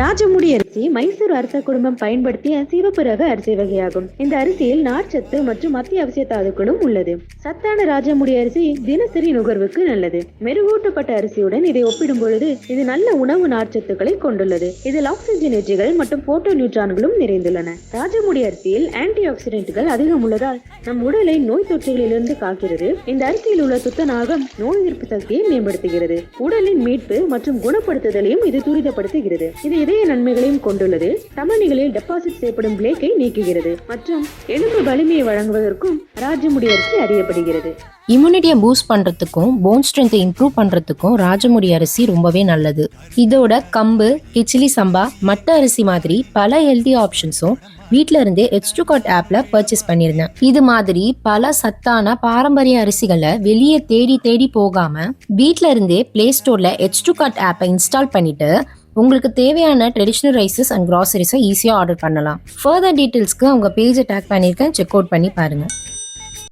ராஜமுடி அரிசி மைசூர் அரச குடும்பம் பயன்படுத்திய சிவப்பு ரக அரிசி வகையாகும். இந்த அரிசியில் நார்ச்சத்து மற்றும் அத்தியாவசிய தாதுக்களும் உள்ளது. சத்தான ராஜமுடி அரிசி தினசரி நுகர்வுக்கு நல்லது. மெருகூட்டப்பட்ட அரிசியுடன் இதை ஒப்பிடும் பொழுது இது நல்ல உணவு நார்ச்சத்துக்களை கொண்டுள்ளது. இதில் ஆக்சிஜனேற்றிகள் மற்றும் போட்டோ நியூட்ரான்களும் நிறைந்துள்ளன. ராஜமுடி அரிசியில் ஆன்டி ஆக்சிடென்ட்கள் அதிகம் உள்ளதால் நம் உடலை நோய் தொற்றுகளிலிருந்து காக்கிறது. இந்த அரிசியில் உள்ள துத்தநாகம் நோய் எதிர்ப்பு சக்தியை மேம்படுத்துகிறது. உடலின் மீட்பு மற்றும் குணப்படுத்துதலையும் இது துரிதப்படுத்துகிறது. இது இதய நன்மைகளையும் கொண்டுள்ளது. தமனிகளில் டெபாசிட் செய்யப்படும் பிளேக்கை நீக்குகிறது மற்றும் எலும்பு வலிமையை வழங்குவதற்கும் ராஜமுடி அரிசி அறியப்படுகிறது. இம்யூனிட்டியை பூஸ்ட் பண்றதுக்கும் போன் ஸ்ட்ரென்த்தை இம்ப்ரூவ் பண்றதுக்கும் ராஜமுடி அரிசி ரொம்பவே நல்லது. இதோட கம்பு, கிச்சிலி சம்பா, மட்ட அரிசி மாதிரி பல ஹெல்தி ஆப்ஷன்ஸும் வீட்ல இருந்தே எச்2காட் ஆப்ல பர்ச்சேஸ் பண்ணிருந்தேன். இது மாதிரி பல சத்தான பாரம்பரிய அரிசிகளை வெளியே தேடி தேடி போகாம வீட்ல இருந்தே பிளே ஸ்டோர்ல எச்2காட் ஆப்பை இன்ஸ்டால் பண்ணிட்டு உங்களுக்கு தேவையான ட்ரெடிஷ்னல் ரைசஸ் அண்ட் கிராசரிஸை ஈஸியாக ஆர்டர் பண்ணலாம். ஃபர்தர் டீட்டெயில்ஸ்க்கு அவங்க பேஜை டேக் பண்ணியிருக்கேன், செக் அவுட் பண்ணி பாருங்கள்.